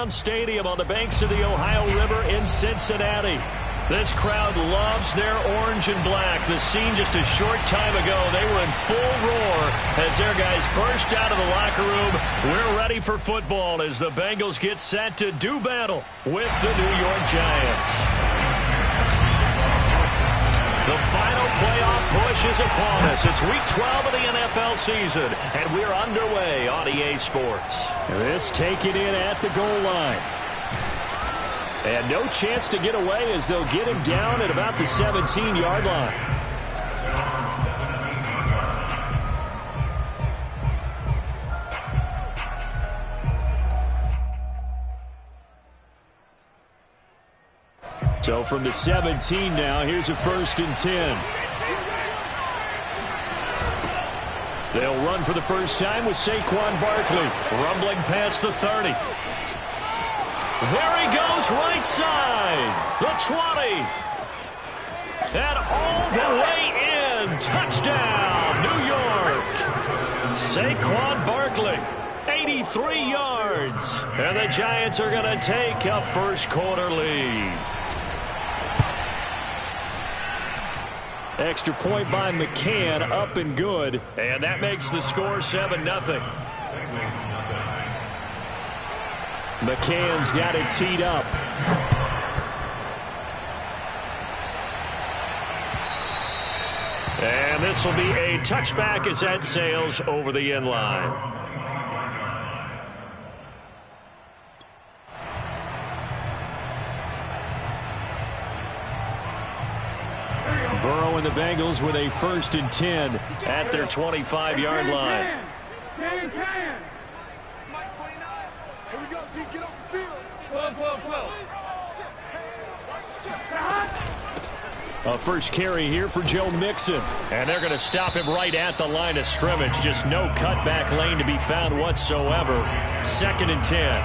Stadium on the banks of the Ohio River in Cincinnati. This crowd loves their orange and black. The scene just a short time ago, they were in full roar as their guys burst out of the locker room. We're ready for football as the Bengals get set to do battle with the New York Giants. The final playoff push is upon us. It's week 12 of the NFL season, and we're underway on EA Sports. This taken in at the goal line. And no chance to get away as they'll get him down at about the 17-yard line. So from the 17 now, here's a 1st and 10. They'll run for the first time with Saquon Barkley, rumbling past the 30. There he goes, right side, the 20. And all the way in, touchdown, New York. Saquon Barkley, 83 yards. And the Giants are going to take a first-quarter lead. Extra point by McCann, up and good. And that makes the score 7-0. McCann's got it teed up. And this will be a touchback as that sails over the end line. Burrow and the Bengals with a 1st and 10 at their 25-yard line. Here we go, D, get off the field. 12. A first carry here for Joe Mixon. And they're going to stop him right at the line of scrimmage. Just no cutback lane to be found whatsoever. 2nd and 10.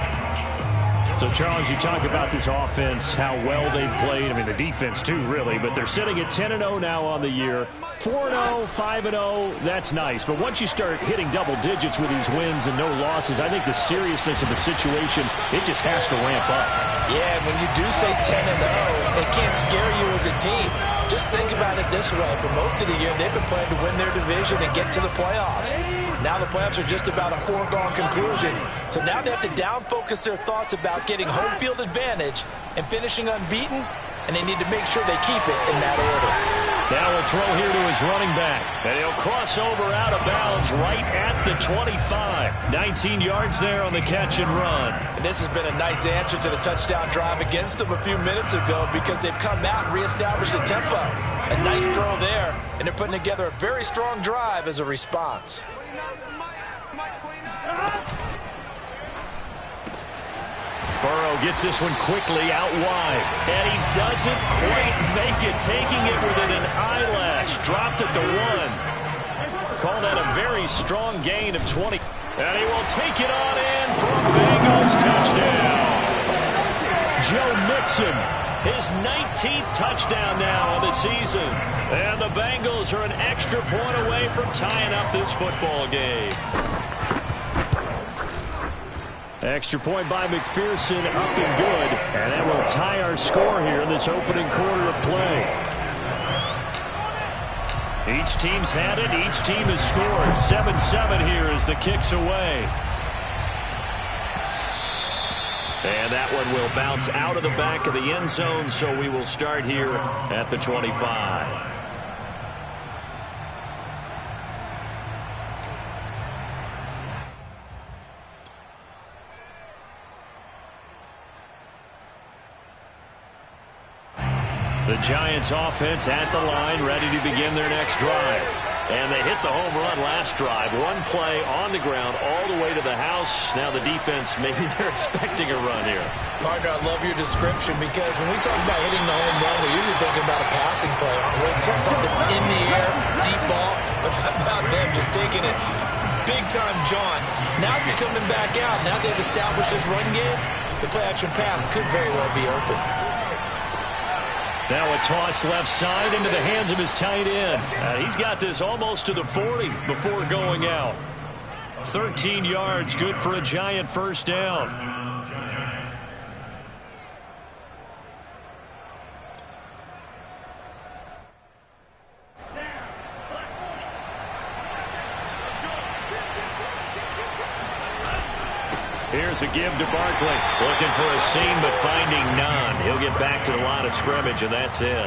So, Charles, you talk about this offense, how well they've played. I mean, the defense, too, really. But they're sitting at 10-0 now on the year. 4-0, 5-0, that's nice. But once you start hitting double digits with these wins and no losses, I think the seriousness of the situation, it just has to ramp up. Yeah, when you do say 10-0, it can't scare you as a team. Just think about it this way. For most of the year, they've been playing to win their division and get to the playoffs. Now the playoffs are just about a foregone conclusion. So now they have to down-focus their thoughts about getting home field advantage and finishing unbeaten, and they need to make sure they keep it in that order. Now a throw here to his running back. And he'll cross over out of bounds right at the 25. 19 yards there on the catch and run. And this has been a nice answer to the touchdown drive against them a few minutes ago because they've come out and reestablished the tempo. A nice throw there, and they're putting together a very strong drive as a response. Burrow gets this one quickly out wide. And he doesn't quite make it, taking it within an eyelash. Dropped at the 1. Call that a very strong gain of 20. And he will take it on in for a Bengals touchdown. Joe Mixon, his 19th touchdown now of the season. And the Bengals are an extra point away from tying up this football game. Extra point by McPherson, up and good. And that will tie our score here in this opening quarter of play. Each team's had it. Each team has scored. 7-7 here as the kick's away. And that one will bounce out of the back of the end zone, so we will start here at the 25. The Giants offense at the line, ready to begin their next drive. And they hit the home run last drive. One play on the ground all the way to the house. Now the defense, maybe they're expecting a run here. Partner, I love your description because when we talk about hitting the home run, we're usually thinking about a passing play. Something in the air, deep ball. But how about them just taking it big-time John? Now if you're coming back out, now they've established this run game, the play-action pass could very well be open. Now a toss left side into the hands of his tight end. He's got this almost to the 40 before going out. 13 yards, good for a Giant first down. Here's a give to Barkley. Looking for a seam, but finding none. He'll get back to the line of scrimmage, and that's it.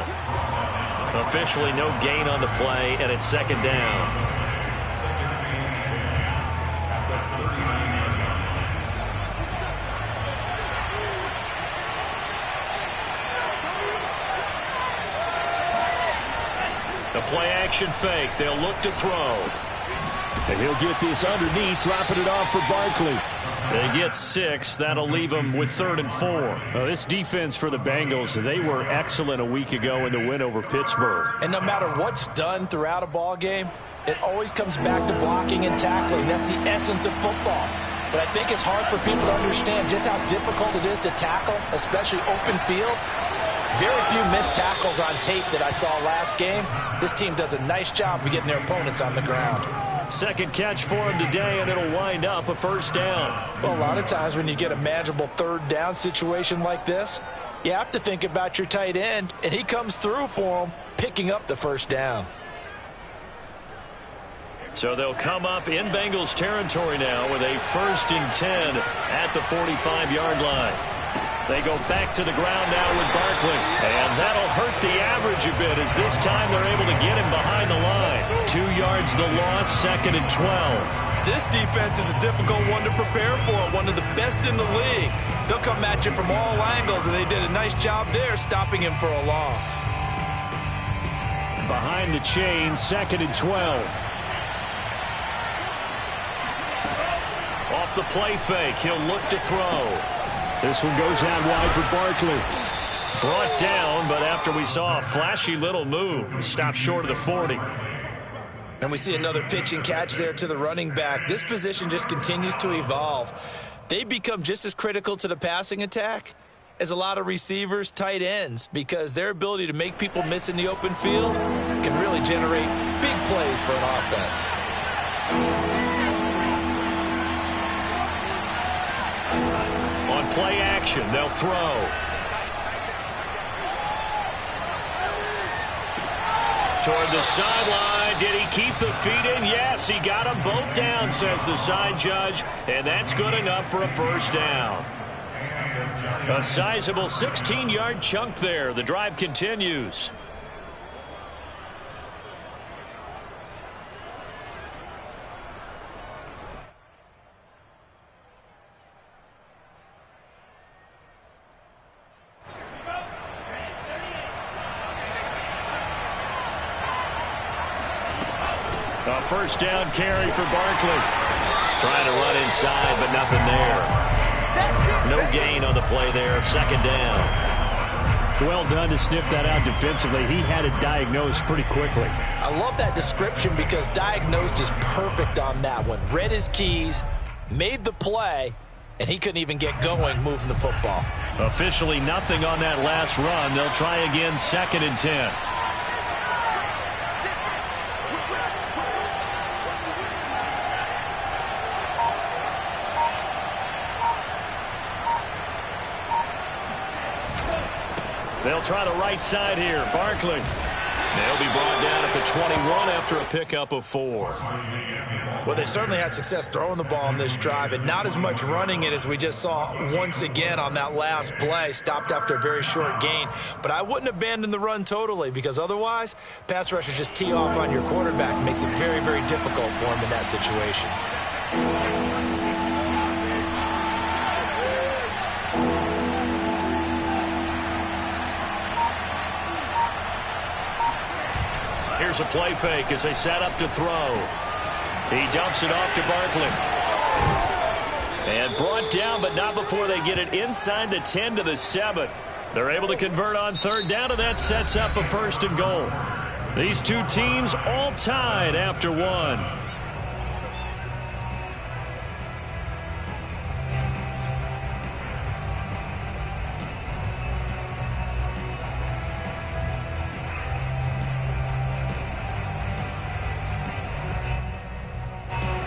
Officially no gain on the play, and it's second down. The play-action fake. They'll look to throw. And he'll get this underneath, dropping it off for Barkley. They get 6. That'll leave them with 3rd and 4. Well, this defense for the Bengals, they were excellent a week ago in the win over Pittsburgh. And no matter what's done throughout a ball game, it always comes back to blocking and tackling. That's the essence of football. But I think it's hard for people to understand just how difficult it is to tackle, especially open field. Very few missed tackles on tape that I saw last game. This team does a nice job of getting their opponents on the ground. Second catch for him today, and it'll wind up a first down. Well, a lot of times when you get a manageable third down situation like this, you have to think about your tight end, and he comes through for him, picking up the first down. So they'll come up in Bengals territory now with a 1st and 10 at the 45-yard line. They go back to the ground now with Barkley. And that'll hurt the average a bit as this time they're able to get him behind the line. 2 yards the loss, 2nd and 12. This defense is a difficult one to prepare for, one of the best in the league. They'll come at you from all angles, and they did a nice job there stopping him for a loss. Behind the chain, 2nd and 12. Off the play fake, he'll look to throw. This one goes out wide for Barkley. Brought down, but after we saw a flashy little move, stopped short of the 40. And we see another pitch and catch there to the running back. This position just continues to evolve. They become just as critical to the passing attack as a lot of receivers, tight ends, because their ability to make people miss in the open field can really generate big plays for an offense. On play action, they'll throw. Toward the sideline. Did he keep the feet in? Yes, he got them both down, says the side judge. And that's good enough for a first down. A sizable 16-yard chunk there. The drive continues. A first down carry for Barkley. Trying to run inside, but nothing there. No gain on the play there. 2nd down. Well done to sniff that out defensively. He had it diagnosed pretty quickly. I love that description because diagnosed is perfect on that one. Read his keys, made the play, and he couldn't even get going moving the football. Officially nothing on that last run. They'll try again, 2nd and 10. They'll try the right side here. Barkley. They'll be brought down at the 21 after a pickup of 4. Well, they certainly had success throwing the ball on this drive and not as much running it as we just saw once again on that last play. Stopped after a very short gain. But I wouldn't abandon the run totally because otherwise, pass rushers just tee off on your quarterback. Makes it very, very difficult for him in that situation. Here's a play fake as they set up to throw. He dumps it off to Barkley. And brought down, but not before they get it inside the 10 to the 7. They're able to convert on 3rd down, and that sets up a 1st and goal. These two teams all tied after 1.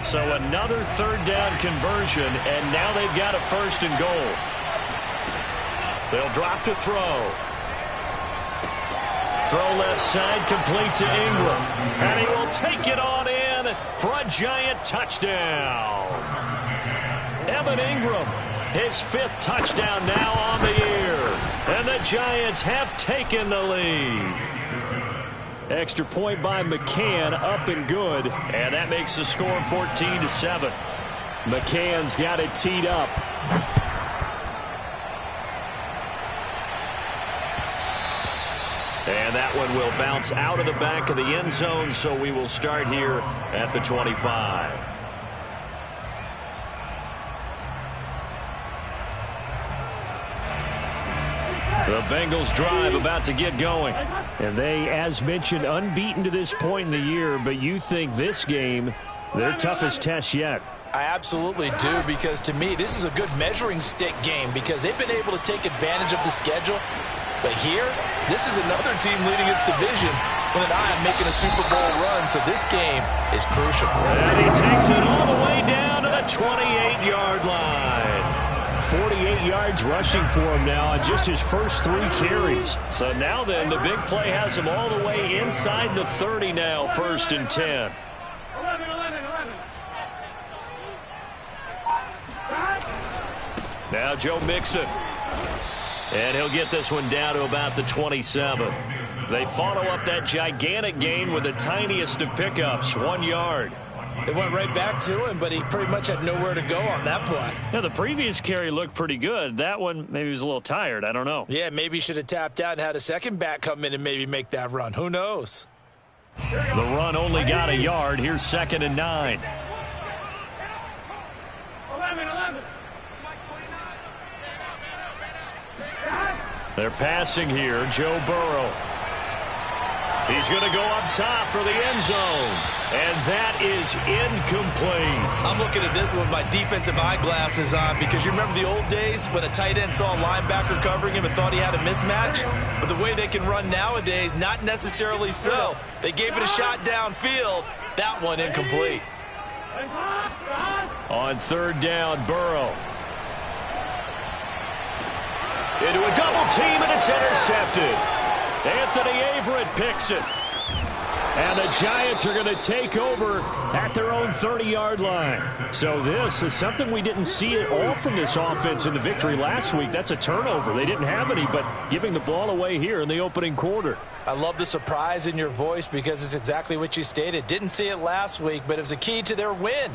So another 3rd down conversion, and now they've got a 1st and goal. They'll drop to throw. Throw left side, complete to Ingram. And he will take it on in for a giant touchdown. Evan Ingram His 5th touchdown now on the year. And the Giants have taken the lead. Extra point by McCann, up and good. And that makes the score 14-7. McCann's got it teed up. And that one will bounce out of the back of the end zone, so we will start here at the 25. The Bengals drive about to get going. And they, as mentioned, unbeaten to this point in the year, but you think this game, their toughest test yet. I absolutely do, because to me, this is a good measuring stick game because they've been able to take advantage of the schedule. But here, this is another team leading its division with an eye on making a Super Bowl run, so this game is crucial. And he takes it all the way down to the 28-yard line. 48 yards rushing for him now on just his first 3 carries. So now then, the big play has him all the way inside the 30 now, 1st and 10. Now Joe Mixon. And he'll get this one down to about the 27. They follow up that gigantic gain with the tiniest of pickups, 1 yard. It went right back to him, but he pretty much had nowhere to go on that play. Yeah, the previous carry looked pretty good. That one, maybe he was a little tired. I don't know. Yeah, maybe he should have tapped out and had a second back come in and maybe make that run. Who knows? The run only got a yard. Here's 2nd and 9. 11. They're passing here. Joe Burrow. He's going to go up top for the end zone. And that is incomplete. I'm looking at this with my defensive eyeglasses on because you remember the old days when a tight end saw a linebacker covering him and thought he had a mismatch? But the way they can run nowadays, not necessarily so. They gave it a shot downfield. That one incomplete. On 3rd down, Burrow. Into a double team, and it's intercepted. Anthony Averett picks it. And the Giants are going to take over at their own 30-yard line. So this is something we didn't see at all from this offense in the victory last week. That's a turnover. They didn't have any, but giving the ball away here in the opening quarter. I love the surprise in your voice because it's exactly what you stated. Didn't see it last week, but it was a key to their win.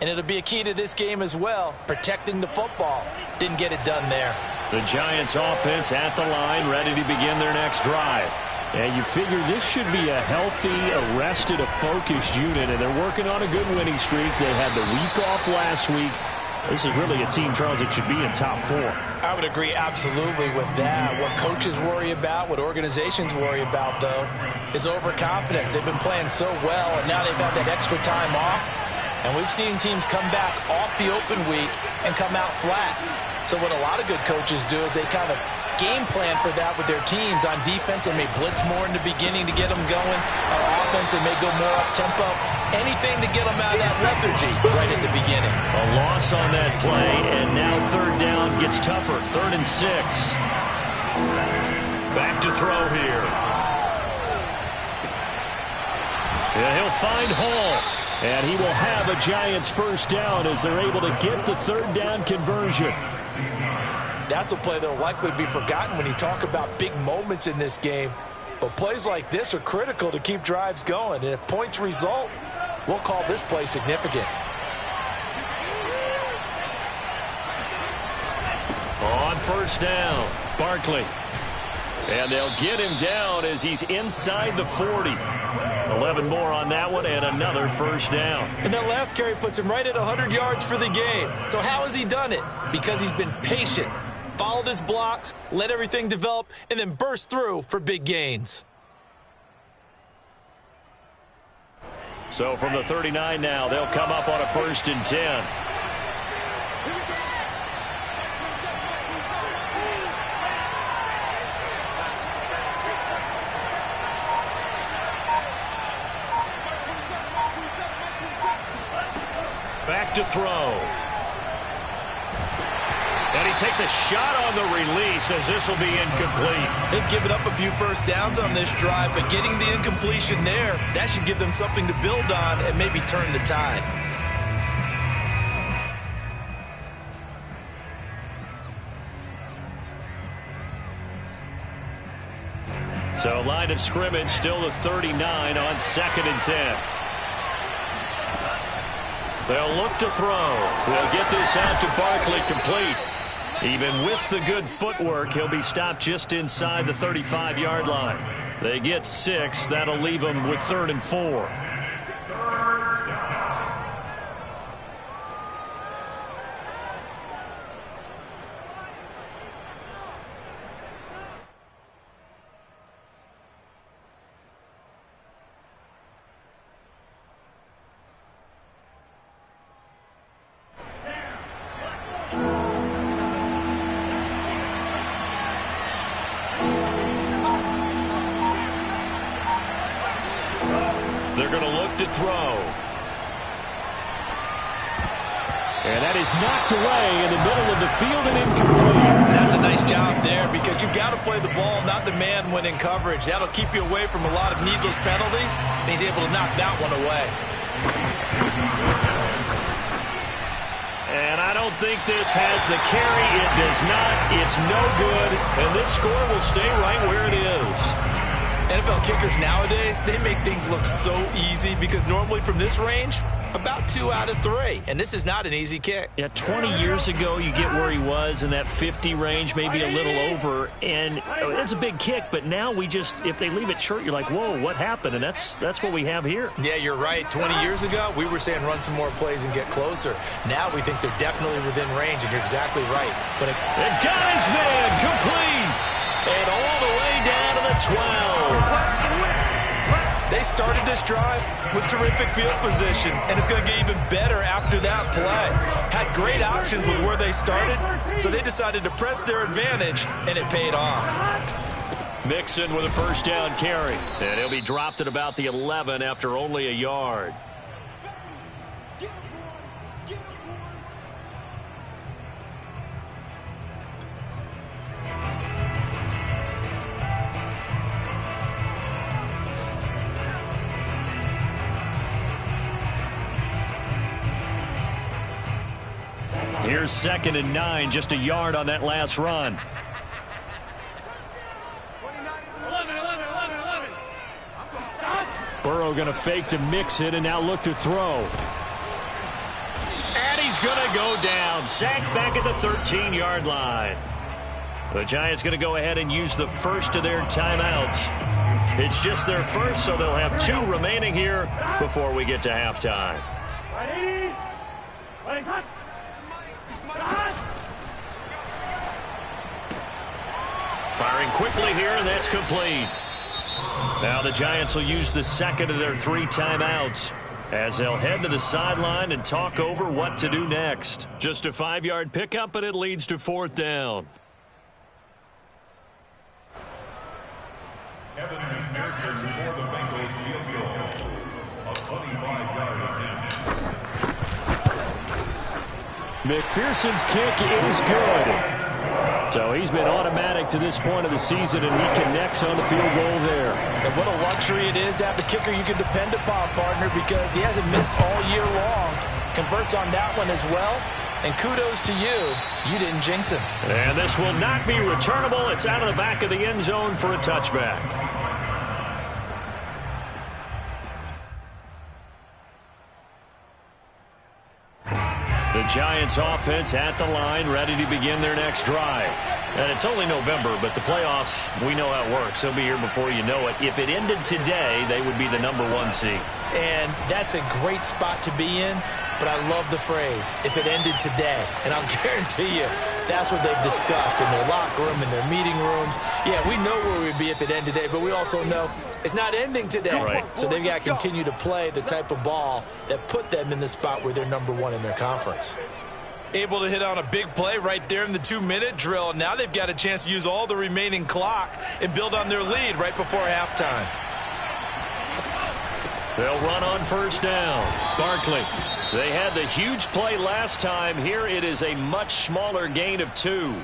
And it'll be a key to this game as well, protecting the football. Didn't get it done there. The Giants offense at the line, ready to begin their next drive. And you figure this should be a healthy, arrested, a focused unit, and they're working on a good winning streak. They had the week off last week. This is really a team, Charles, that should be in top 4. I would agree absolutely with that. What coaches worry about, what organizations worry about, though, is overconfidence. They've been playing so well, and now they've had that extra time off. And we've seen teams come back off the open week and come out flat. So what a lot of good coaches do is they kind of game plan for that with their teams. On defense, they may blitz more in the beginning to get them going. On offense, they may go more up-tempo. Anything to get them out of that lethargy right at the beginning. A loss on that play, and now 3rd down gets tougher. 3rd and 6. Back to throw here. Yeah, he'll find Hall. And he will have a Giants first down as they're able to get the 3rd down conversion. That's a play that will likely be forgotten when you talk about big moments in this game. But plays like this are critical to keep drives going. And if points result, we'll call this play significant. On 1st down, Barkley. And they'll get him down as he's inside the 40. 11 more on that one, and another 1st down. And that last carry puts him right at 100 yards for the game. So how has he done it? Because he's been patient, followed his blocks, let everything develop, and then burst through for big gains. So from the 39 now, they'll come up on a 1st and 10. Back to throw. And he takes a shot on the release as this will be incomplete. They've given up a few first downs on this drive, but getting the incompletion there, that should give them something to build on and maybe turn the tide. So line of scrimmage still the 39 on 2nd and 10. They'll look to throw. They'll get this out to Barkley, complete. Even with the good footwork, he'll be stopped just inside the 35-yard line. They get 6. That'll leave them with 3rd and 4. They're going to look to throw. And that is knocked away in the middle of the field and incomplete. That's a nice job there because you've got to play the ball, not the man when in coverage. That'll keep you away from a lot of needless penalties, and he's able to knock that one away. And I don't think this has the carry. It does not. It's no good. And this score will stay right where it is. NFL kickers nowadays, they make things look so easy because normally from this range, about 2 out of 3. And this is not an easy kick. Yeah, 20 years ago, you get where he was in that 50 range, maybe a little over. And it's a big kick, but now we just, if they leave it short, you're like, whoa, what happened? And that's what we have here. Yeah, you're right. 20 years ago, we were saying run some more plays and get closer. Now we think they're definitely within range, and you're exactly right. But and got his man complete. And all the way down to the 12. They started this drive with terrific field position, and it's going to get even better after that play. Had great options with where they started, so they decided to press their advantage, and it paid off. Mixon with a first down carry. And he'll be dropped at about the 11 after only a yard. Here's 2nd and 9, just a yard on that last run. 11. Burrow going to fake to mix it and now look to throw. And he's going to go down. Sacked back at the 13-yard line. The Giants going to go ahead and use the first of their timeouts. It's just their first, so they'll have 2 remaining here before we get to halftime. Firing quickly here, and that's complete. Now the Giants will use the second of their 3 timeouts as they'll head to the sideline and talk over what to do next. Just a 5-yard pickup, and it leads to 4th down. Kevin McPherson for the Bengals field goal. A 25-yard attempt. McPherson's kick is good. So he's been automatic to this point of the season, and he connects on the field goal there. And what a luxury it is to have a kicker you can depend upon, partner, because he hasn't missed all year long. Converts on that one as well. And kudos to you. You didn't jinx him. And this will not be returnable. It's out of the back of the end zone for a touchback. The Giants offense at the line, ready to begin their next drive. And it's only November, but the playoffs, we know how it works. They'll be here before you know it. If it ended today, they would be the #1 seed. And that's a great spot to be in, but I love the phrase, if it ended today. And I'll guarantee you, that's what they've discussed in their locker room, in their meeting rooms. Yeah, we know where we'd be if it ended today, but we also know it's not ending today. Right. So they've got to continue to play the type of ball that put them in the spot where they're #1 in their conference. Able to hit on a big play right there in the 2-minute drill. Now they've got a chance to use all the remaining clock and build on their lead right before halftime. They'll run on first down. Barkley. They had the huge play last time. Here it is a much smaller gain of 2.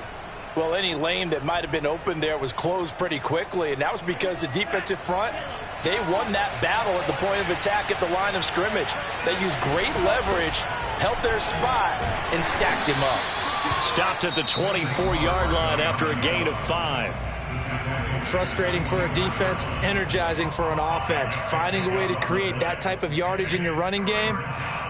Well, any lane that might have been open there was closed pretty quickly, and that was because the defensive front, they won that battle at the point of attack at the line of scrimmage. They used great leverage, held their spot, and stacked him up. Stopped at the 24-yard line after a gain of 5. Frustrating for a defense, energizing for an offense. Finding a way to create that type of yardage in your running game,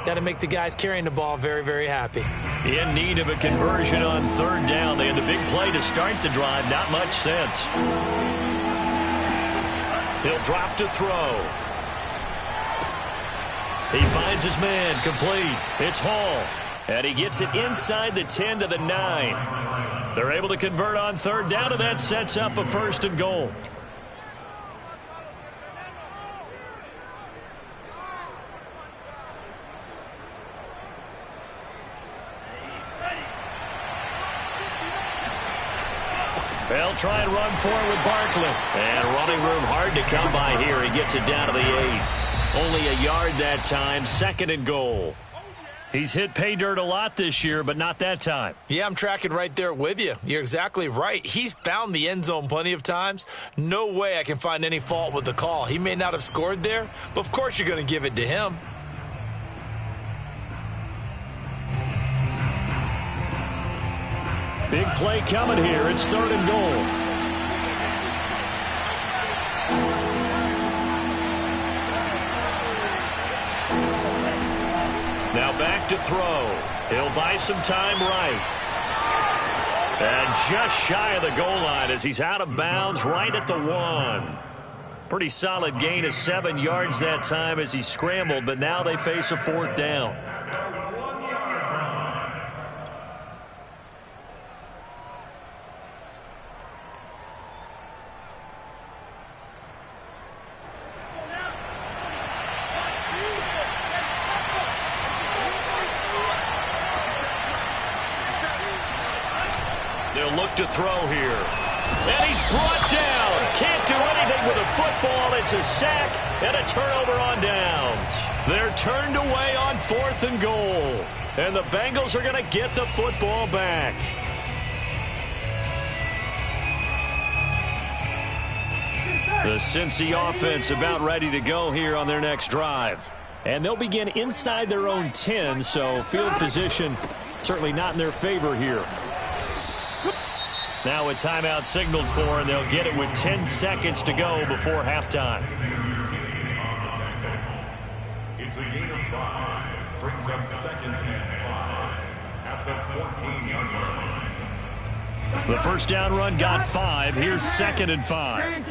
that'll make the guys carrying the ball very, very happy. In need of a conversion on third down. They had the big play to start the drive. Not much sense. He'll drop to throw. He finds his man, complete. It's Hall. And he gets it inside the 10 to the 9. They're able to convert on third down, and that sets up a 1st and goal. They'll try and run for it with Barkley. And running room hard to come by here. He gets it down to the 8. Only a yard that time, 2nd and goal. He's hit pay dirt a lot this year, but not that time. Yeah, I'm tracking right there with you. You're exactly right. He's found the end zone plenty of times. No way I can find any fault with the call. He may not have scored there, but of course you're going to give it to him. Big play coming here. It's 3rd and goal. Now back to throw. He'll buy some time right. And just shy of the goal line as he's out of bounds right at the 1. Pretty solid gain of 7 yards that time as he scrambled, but now they face a 4th down. They'll look to throw here. And he's brought down. Can't do anything with a football. It's a sack and a turnover on downs. They're turned away on 4th and goal. And the Bengals are going to get the football back. The Cincy offense about ready to go here on their next drive. And they'll begin inside their own 10, so field position certainly not in their favor here. Now a timeout signaled for, and they'll get it with 10 seconds to go before halftime. It's a gain of 5. Brings up 2nd and 5 at the 14-yard line. The first down run got 5. Here's 2nd and 5.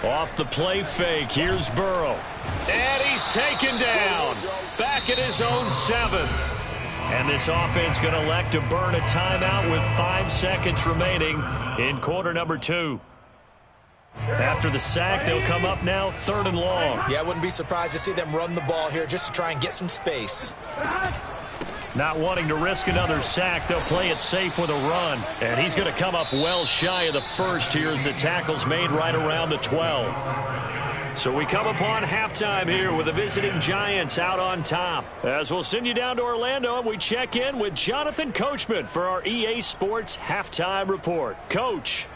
Off the play fake, here's Burrow. And he's taken down. Back at his own 7. And this offense going to elect to burn a timeout with 5 seconds remaining in quarter number 2. After the sack, they'll come up now 3rd and long. Yeah, I wouldn't be surprised to see them run the ball here just to try and get some space. Not wanting to risk another sack, they'll play it safe with a run. And he's going to come up well shy of the 1st here as the tackle's made right around the 12. So we come upon halftime here with the visiting Giants out on top. As we'll send you down to Orlando, and we check in with Jonathan Coachman for our EA Sports Halftime Report. Coach.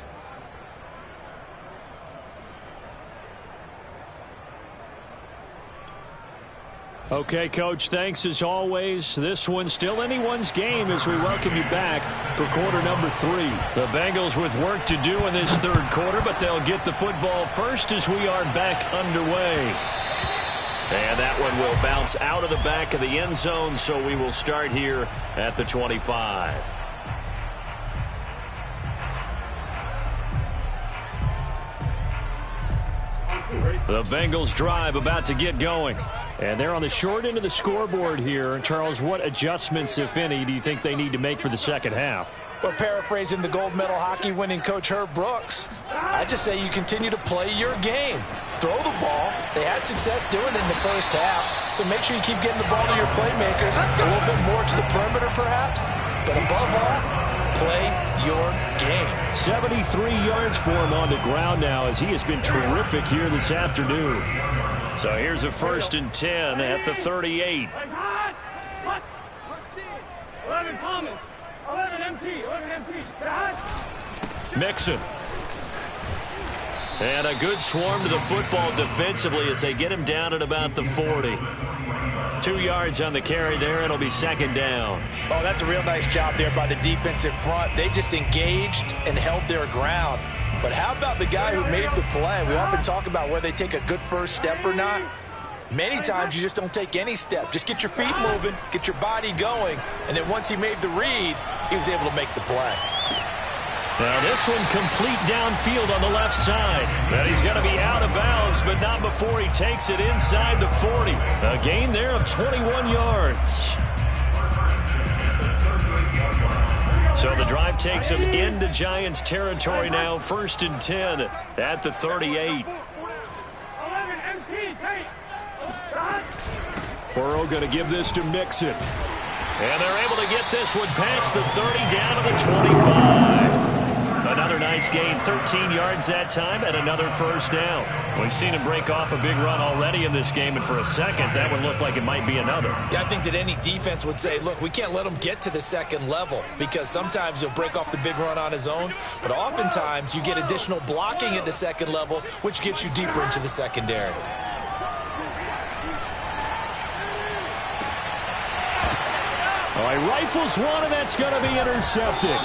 Okay, Coach, thanks as always. This one's still anyone's game as we welcome you back for quarter number 3. The Bengals with work to do in this 3rd quarter, but they'll get the football first as we are back underway. And that one will bounce out of the back of the end zone, so we will start here at the 25. The Bengals drive about to get going. And they're on the short end of the scoreboard here. Charles, what adjustments, if any, do you think they need to make for the second half? Well, paraphrasing the gold medal hockey winning coach Herb Brooks, I just say you continue to play your game. Throw the ball. They had success doing it in the first half, so make sure you keep getting the ball to your playmakers, a little bit more to the perimeter perhaps, but above all, play your game. 73 yards for him on the ground now as he has been terrific here this afternoon. So here's a 1st and 10 at the 38. 11 Thomas. 11 MT. 11 MT. Mixon. And a good swarm to the football defensively as they get him down at about the 40. 2 yards on the carry there. It'll be second down. Oh, that's a real nice job there by the defensive front. They just engaged and held their ground. But how about the guy who made the play? We often talk about whether they take a good first step or not. Many times you just don't take any step. Just get your feet moving, get your body going, and then once he made the read, he was able to make the play. Now this one complete downfield on the left side. But he's going to be out of bounds, but not before he takes it inside the 40. A gain there of 21 yards. So the drive takes him into Giants territory now. 1st and 10 at the 38. Burrow going to give this to Mixon. And they're able to get this one past the 30 down to the 25. Another nice gain, 13 yards that time, and another first down. We've seen him break off a big run already in this game, and for a second, that one looked like it might be another. Yeah, I think that any defense would say, look, we can't let him get to the second level because sometimes he'll break off the big run on his own, but oftentimes you get additional blocking at the second level, which gets you deeper into the secondary. All right, rifles one, and that's going to be intercepted.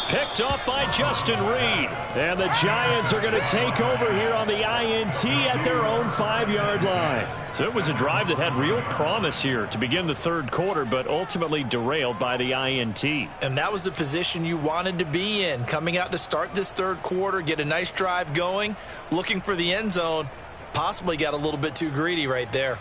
Picked off by Justin Reed. And the Giants are going to take over here on the INT at their own 5-yard line. So it was a drive that had real promise here to begin the third quarter, but ultimately derailed by the INT. And that was the position you wanted to be in, coming out to start this third quarter, get a nice drive going, looking for the end zone. Possibly got a little bit too greedy right there.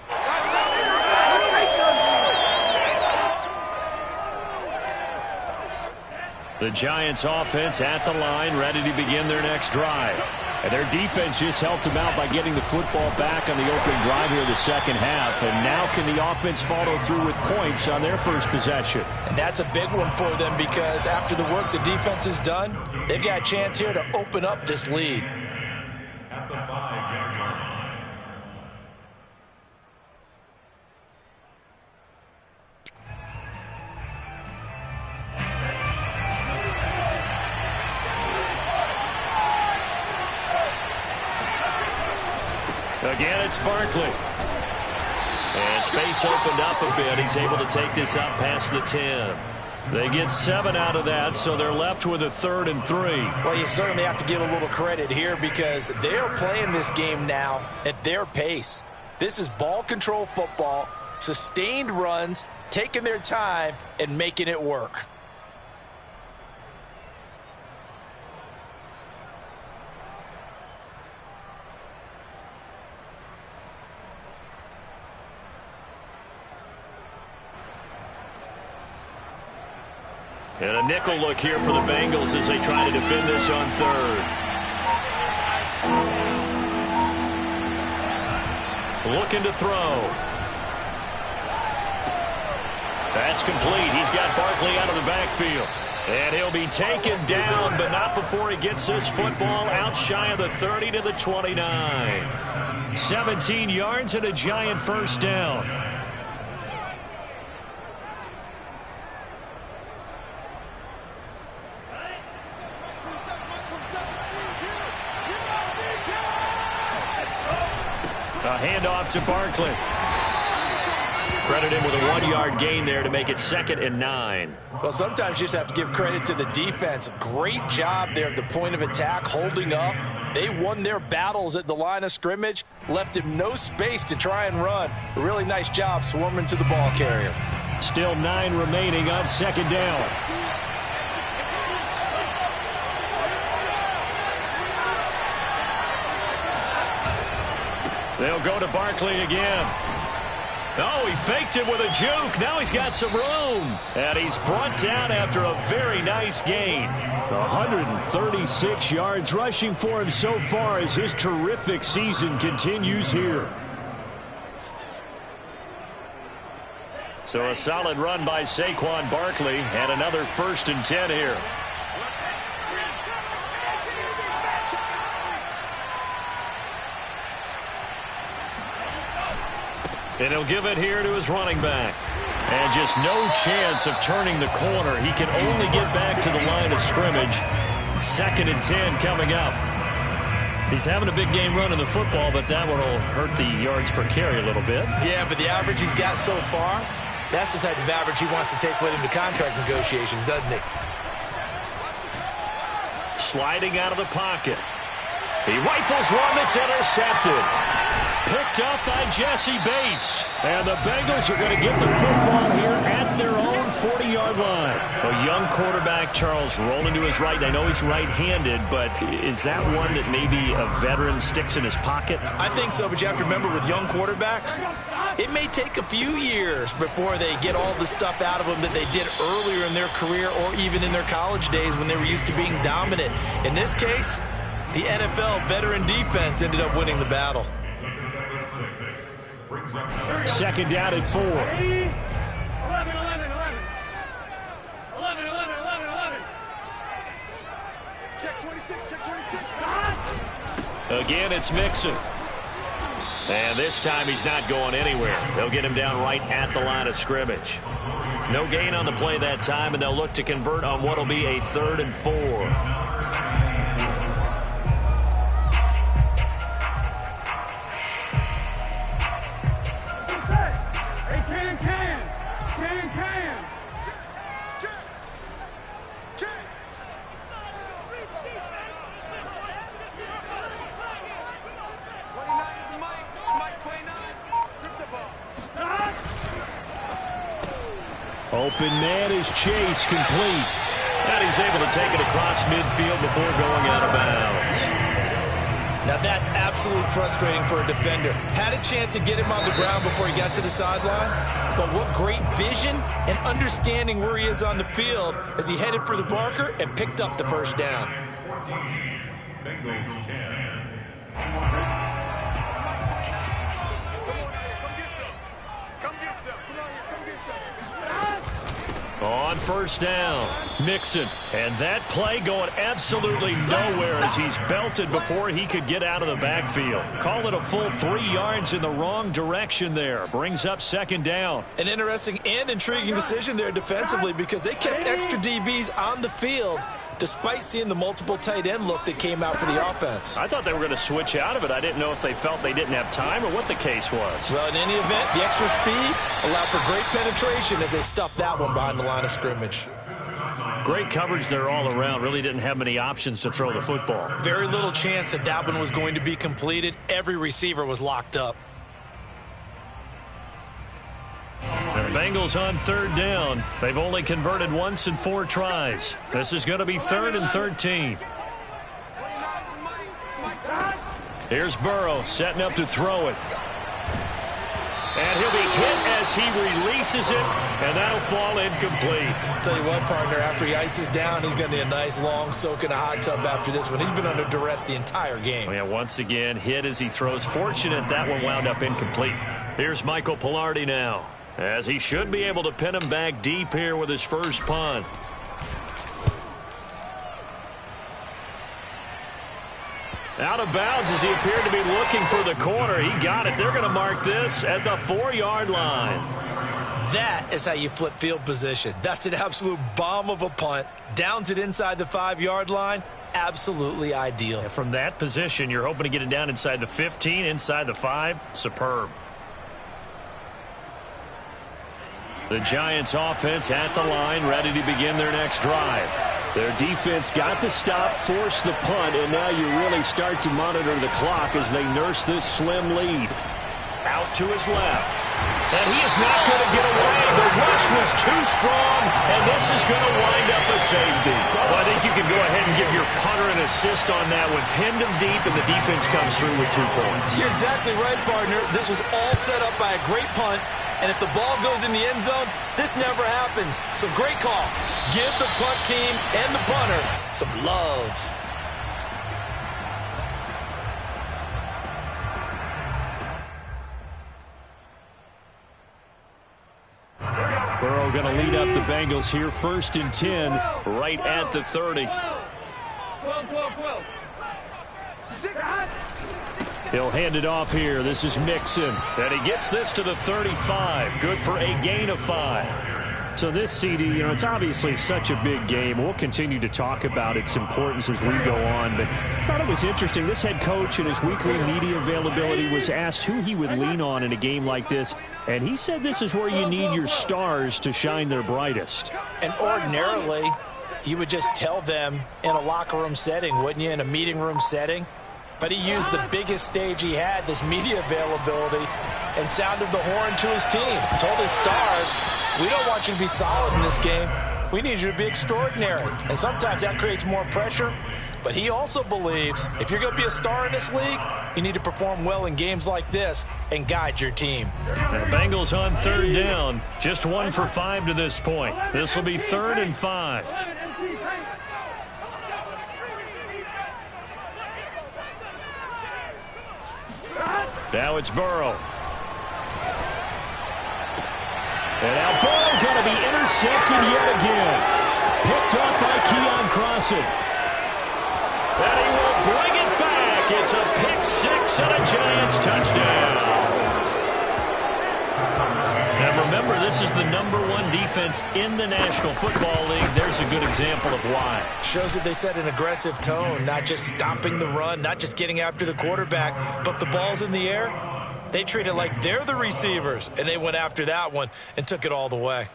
The Giants offense at the line, ready to begin their next drive. And their defense just helped them out by getting the football back on the opening drive here the second half. And now can the offense follow through with points on their first possession? And that's a big one for them because after the work the defense has done, they've got a chance here to open up this lead. At the 5-yard line. Again, it's Barkley. And space opened up a bit. He's able to take this up past the 10. They get 7 out of that, so they're left with a 3rd and 3. Well, you certainly have to give a little credit here because they're playing this game now at their pace. This is ball control football, sustained runs, taking their time, and making it work. And a nickel look here for the Bengals as they try to defend this on 3rd. Looking to throw. That's complete. He's got Barkley out of the backfield. And he'll be taken down, but not before he gets this football out shy of the 30 to the 29. 17 yards and a Giant first down. A handoff to Barkley. Credit him with a 1-yard gain there to make it 2nd and 9. Well, sometimes you just have to give credit to the defense. Great job there at the point of attack, holding up. They won their battles at the line of scrimmage, left him no space to try and run. A really nice job swarming to the ball carrier. Still 9 remaining on 2nd down. They'll go to Barkley again. Oh, he faked it with a juke. Now he's got some room. And he's brought down after a very nice gain. 136 yards rushing for him so far as his terrific season continues here. So a solid run by Saquon Barkley and another 1st and 10 here. And he'll give it here to his running back. And just no chance of turning the corner. He can only get back to the line of scrimmage. 2nd and 10 coming up. He's having a big game running the football, but that one will hurt the yards per carry a little bit. Yeah, but the average he's got so far, that's the type of average he wants to take with him to contract negotiations, doesn't he? Sliding out of the pocket. He rifles one that's intercepted. Picked up by Jesse Bates. And the Bengals are going to get the football here at their own 40-yard line. A young quarterback, Charles, rolling to his right. I know he's right-handed, but is that one that maybe a veteran sticks in his pocket? I think so, but you have to remember with young quarterbacks, it may take a few years before they get all the stuff out of them that they did earlier in their career or even in their college days when they were used to being dominant. In this case, the NFL veteran defense ended up winning the battle. 2nd down at 4. 11. Check 26, check 26. Again, it's Mixon. And this time he's not going anywhere. They'll get him down right at the line of scrimmage. No gain on the play that time, and they'll look to convert on what will be a 3rd and 4. Open man is Chase, complete. And he's able to take it across midfield before going out of bounds. Now that's absolutely frustrating for a defender. Had a chance to get him on the ground before he got to the sideline, but what great vision and understanding where he is on the field as he headed for the marker and picked up the first down. 14, Bengals 10. On 1st down, Mixon. And that play going absolutely nowhere as he's belted before he could get out of the backfield. Call it a full 3 yards in the wrong direction there. Brings up 2nd down. An interesting and intriguing decision there defensively because they kept extra DBs on the field despite seeing the multiple tight end look that came out for the offense. I thought they were going to switch out of it. I didn't know if they felt they didn't have time or what the case was. Well, in any event, the extra speed allowed for great penetration as they stuffed that one behind the line of scrimmage. Great coverage there all around. Really didn't have many options to throw the football. Very little chance that that one was going to be completed. Every receiver was locked up. And the Bengals on 3rd down. They've only converted once in 4 tries. This is going to be 3rd and 13. Here's Burrow setting up to throw it. And he'll be hit as he releases it, and that'll fall incomplete. Tell you what, partner, after he ices down, he's going to need a nice long soak in a hot tub after this one. He's been under duress the entire game. Yeah, once again, hit as he throws. Fortunate that one wound up incomplete. Here's Michael Pilardi now, as he should be able to pin him back deep here with his first punt. Out of bounds as he appeared to be looking for the corner. He got it. They're going to mark this at the 4-yard line. That is how you flip field position. That's an absolute bomb of a punt. Downs it inside the 5-yard line. Absolutely ideal. And from that position, you're hoping to get it down inside the 15, inside the 5. Superb. The Giants offense at the line, ready to begin their next drive. Their defense got the stop, forced the punt, and now you really start to monitor the clock as they nurse this slim lead. Out to his left. And he is not going to get away. The rush was too strong, and this is going to wind up a safety. Well, I think you can go ahead and give your punter an assist on that one. Pinned him deep, and the defense comes through with 2 points. You're exactly right, partner. This was all set up by a great punt. And if the ball goes in the end zone, this never happens. So great call. Give the punt team and the punter some love. Burrow going to lead up the Bengals here. 1st and 10, right at the 30. 12. He'll hand it off here. This is Mixon. And he gets this to the 35. Good for a gain of 5. So this CD, it's obviously such a big game. We'll continue to talk about its importance as we go on. But I thought it was interesting. This head coach in his weekly media availability was asked who he would lean on in a game like this. And he said this is where you need your stars to shine their brightest. And ordinarily, you would just tell them in a locker room setting, wouldn't you, in a meeting room setting? But he used the biggest stage he had, this media availability, and sounded the horn to his team. Told his stars, we don't want you to be solid in this game. We need you to be extraordinary. And sometimes that creates more pressure. But he also believes if you're going to be a star in this league, you need to perform well in games like this and guide your team. The Bengals on 3rd down. Just 1 for 5 to this point. This will be 3rd and 5. Now it's Burrow. And now Burrow going to be intercepted yet again. Picked up by Keon Crossen. And he will bring it back. It's a pick 6 and a Giants touchdown. Now remember, this is the #1 defense in the National Football League. There's a good example of why. Shows that they set an aggressive tone, not just stopping the run, not just getting after the quarterback, but the ball's in the air. They treat it like they're the receivers, and they went after that one and took it all the way.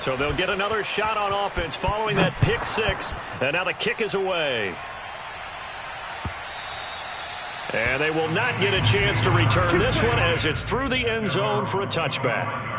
So they'll get another shot on offense following that pick 6, and now the kick is away. And they will not get a chance to return this one as it's through the end zone for a touchback.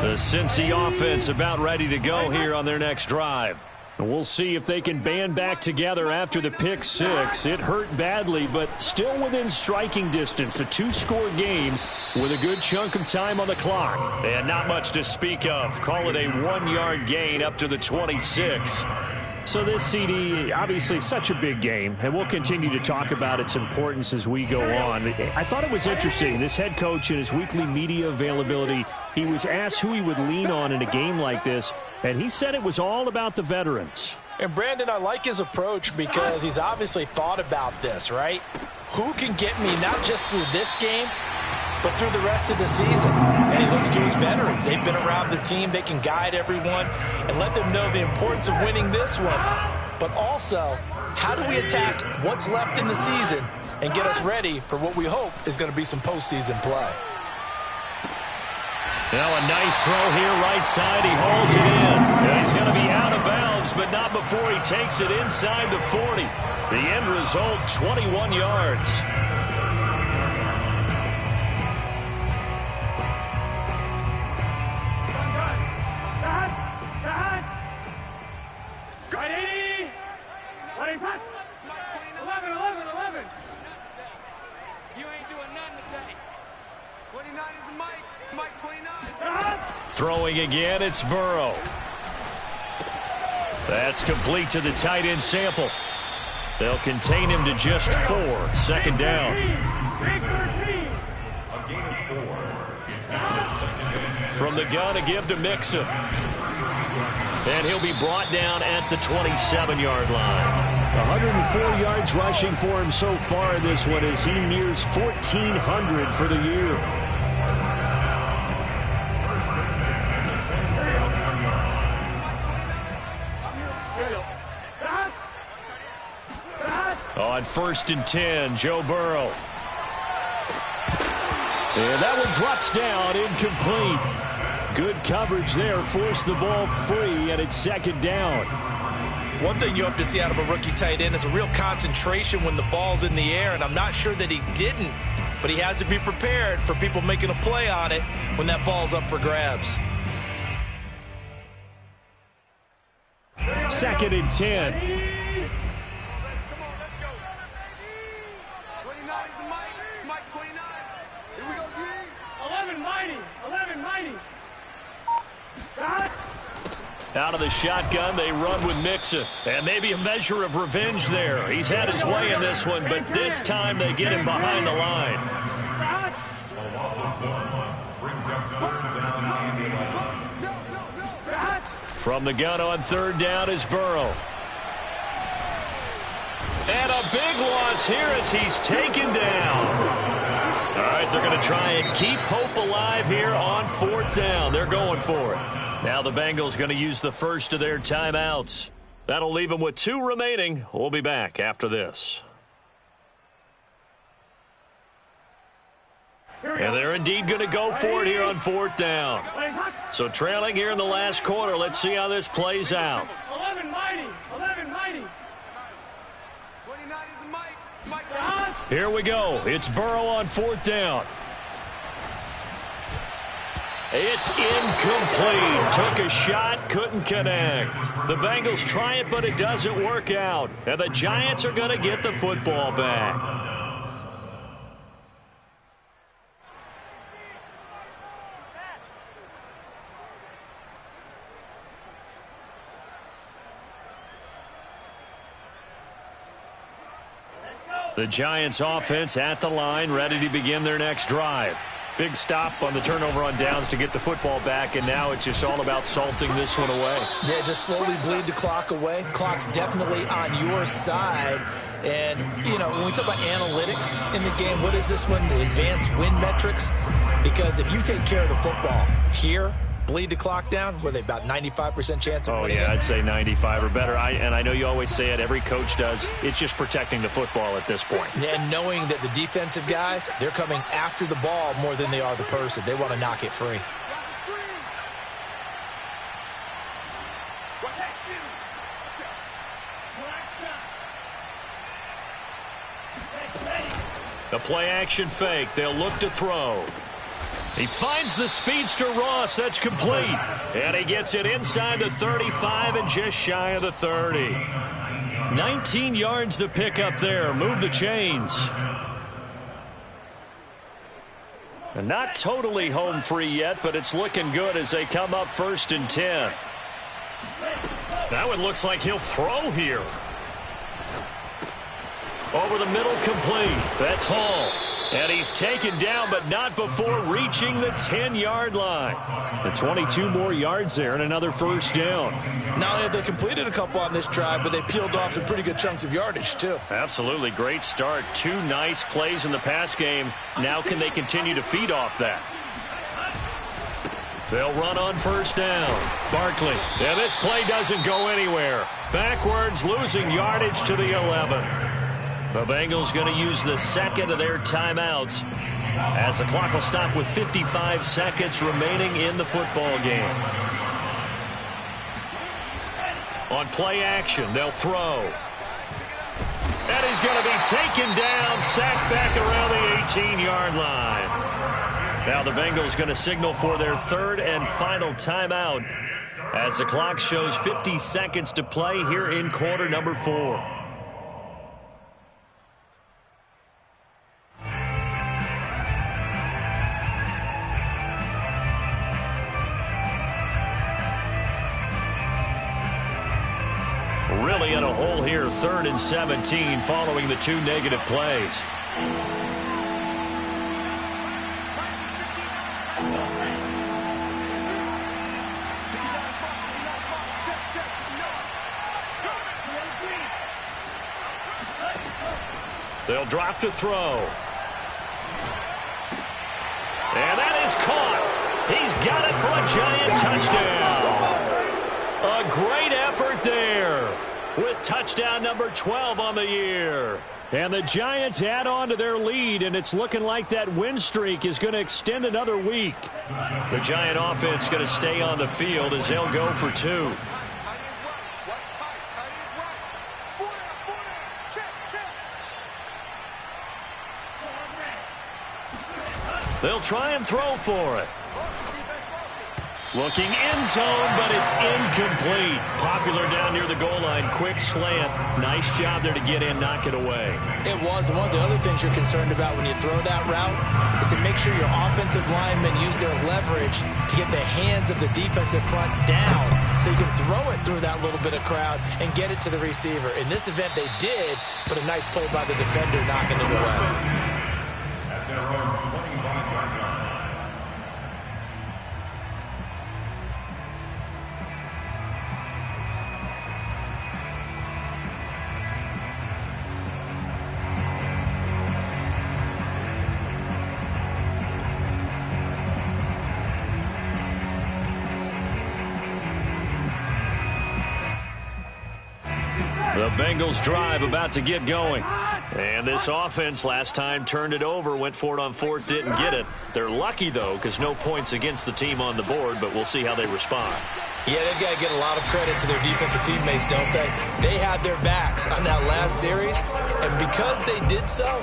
The Cincy offense about ready to go here on their next drive. And we'll see if they can band back together after the pick 6. It hurt badly, but still within striking distance. A 2-score game with a good chunk of time on the clock. And not much to speak of. Call it a 1-yard gain up to the 26. So this CD, obviously such a big game, and we'll continue to talk about its importance as we go on. I thought it was interesting. This head coach in his weekly media availability, he was asked who he would lean on in a game like this, and he said it was all about the veterans. And Brandon, I like his approach because he's obviously thought about this, right? Who can get me not just through this game, but through the rest of the season? And he looks to his veterans. They've been around the team. They can guide everyone and let them know the importance of winning this one. But also, how do we attack what's left in the season and get us ready for what we hope is going to be some postseason play? Now a nice throw here right side. He hauls it in. And he's going to be out of bounds, but not before he takes it inside the 40. The end result, 21 yards. Throwing again, it's Burrow. That's complete to the tight end Sample. They'll contain him to just 4. 2nd down. From the gun, a give to Mixon. And he'll be brought down at the 27-yard line. 104 yards rushing for him so far this one as he nears 1,400 for the year. On 1st and 10, Joe Burrow. And that one drops down, incomplete. Good coverage there, forced the ball free, and it's 2nd down. One thing you hope to see out of a rookie tight end is a real concentration when the ball's in the air, and I'm not sure that he didn't, but he has to be prepared for people making a play on it when that ball's up for grabs. 2nd and 10. Out of the shotgun, they run with Mixon. And maybe a measure of revenge there. He's had his way in this one, but this time they get him behind the line. From the gun on third down is Burrow. And a big loss here as he's taken down. All right, they're going to try and keep hope alive here on fourth down. They're going for it. Now the Bengals going to use the first of their timeouts. That'll leave them with 2 remaining. We'll be back after this. And they're indeed going to go for it here on fourth down. So trailing here in the last quarter. Let's see how this plays out. 11 mighty. 11 mighty. 29 is Mike. Here we go. It's Burrow on fourth down. It's incomplete. Took a shot, couldn't connect. The Bengals try it, but it doesn't work out. And the Giants are going to get the football back. The Giants offense at the line, ready to begin their next drive. Big stop on the turnover on downs to get the football back, and now it's just all about salting this one away. Yeah, just slowly bleed the clock away. Clock's definitely on your side. And, you know, when we talk about analytics in the game, what is this one? The advanced win metrics? Because if you take care of the football here, bleed the clock down, were they about 95% chance of winning? Oh, yeah, I'd say 95 or better. And I know you always say it, every coach does. It's just protecting the football at this point. And knowing that the defensive guys, they're coming after the ball more than they are the person. They want to knock it free. The play action fake. They'll look to throw. He finds the speedster Ross. That's complete. And he gets it inside the 35 and just shy of the 30. 19 yards to pick up there. Move the chains. And not totally home free yet, but it's looking good as they come up 1st and 10. That one looks like he'll throw here. Over the middle, complete. That's Hall. And he's taken down, but not before reaching the 10-yard line. And 22 more yards there and another first down. Not only have they completed a couple on this drive, but they peeled off some pretty good chunks of yardage, too. Absolutely. Great start. 2 nice plays in the pass game. Now can they continue to feed off that? They'll run on first down. Barkley. And this play doesn't go anywhere. Backwards, losing yardage to the 11. The Bengals going to use the second of their timeouts as the clock will stop with 55 seconds remaining in the football game. On play action, they'll throw. And he's going to be taken down, sacked back around the 18-yard line. Now the Bengals going to signal for their 3rd and final timeout as the clock shows 50 seconds to play here in quarter number 4. Really in a hole here, 3rd and 17 following the 2 negative plays. They'll drop to throw. And that is caught. He's got it for a Giant touchdown. A great effort there with touchdown number 12 on the year. And the Giants add on to their lead, and it's looking like that win streak is going to extend another week. The Giant offense going to stay on the field as they'll go for 2. They'll try and throw for it. Looking end zone, but it's incomplete. Popular down near the goal line. Quick slant. Nice job there to get in, knock it away. It was. One of the other things you're concerned about when you throw that route is to make sure your offensive linemen use their leverage to get the hands of the defensive front down so you can throw it through that little bit of crowd and get it to the receiver. In this event, they did, but a nice play by the defender knocking it away. At their own 25-yard line. The Bengals drive about to get going. And this offense last time turned it over, went for it on fourth, didn't get it. They're lucky, though, because no points against the team on the board, but we'll see how they respond. Yeah, they've got to get a lot of credit to their defensive teammates, don't they? They had their backs on that last series, and because they did so,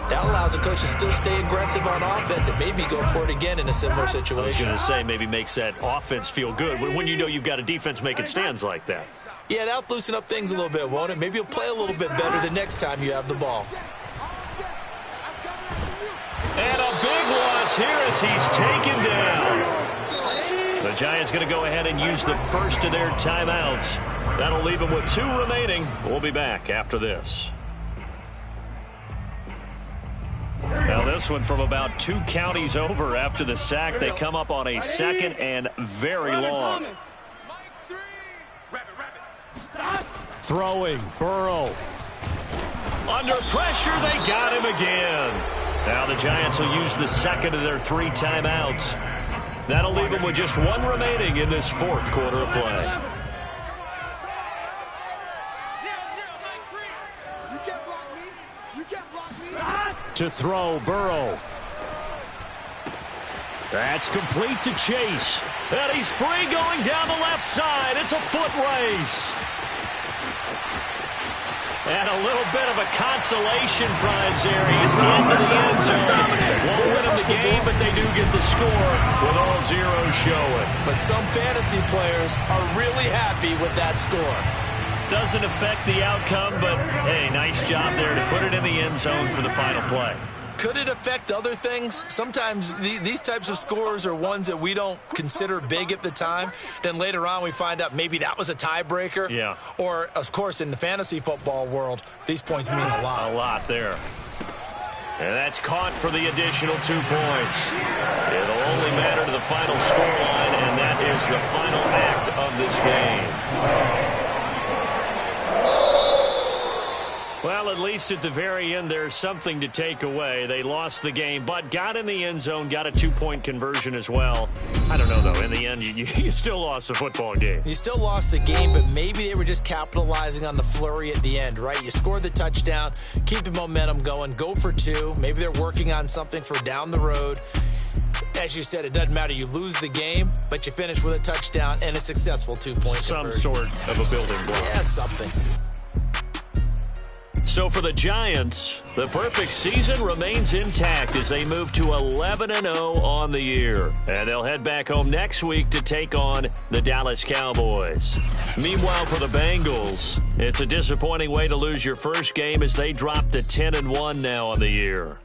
that allows the coach to still stay aggressive on offense and maybe go for it again in a similar situation. I was going to say, maybe makes that offense feel good when you know you've got a defense making stands like that. Yeah, that'll loosen up things a little bit, won't it? Maybe you'll play a little bit better the next time you have the ball. And a big loss here as he's taken down. The Giants going to go ahead and use the first of their timeouts. That'll leave them with 2 remaining. We'll be back after this. Now this one from about 2 counties over after the sack. They come up on a 2nd and very long. Throwing, Burrow. Under pressure, they got him again. Now the Giants will use the 2nd of their 3 timeouts. That'll leave them with just 1 remaining in this 4th quarter of play. To throw, Burrow. That's complete to Chase. And he's free going down the left side. It's a foot race. And a little bit of a consolation prize there. He's into the end zone. Won't win him the game, but they do get the score with all zeros showing. But some fantasy players are really happy with that score. Doesn't affect the outcome, but, hey, nice job there to put it in the end zone for the final play. Could it affect other things? Sometimes these types of scores are ones that we don't consider big at the time. Then later on we find out maybe that was a tiebreaker. Yeah. Or, of course, in the fantasy football world, these points mean a lot. A lot there. And that's caught for the additional 2 points. It'll only matter to the final scoreline, and that is the final act of this game. Well, at least at the very end, there's something to take away. They lost the game, but got in the end zone, got a 2-point conversion as well. I don't know, though. In the end, you still lost the football game. You still lost the game, but maybe they were just capitalizing on the flurry at the end, right? You scored the touchdown, keep the momentum going, go for 2. Maybe they're working on something for down the road. As you said, it doesn't matter. You lose the game, but you finish with a touchdown and a successful 2-point conversion. Some sort of a building block. Yeah, something. So for the Giants, the perfect season remains intact as they move to 11-0 on the year. And they'll head back home next week to take on the Dallas Cowboys. Meanwhile, for the Bengals, it's a disappointing way to lose your first game as they drop to 10-1 now on the year.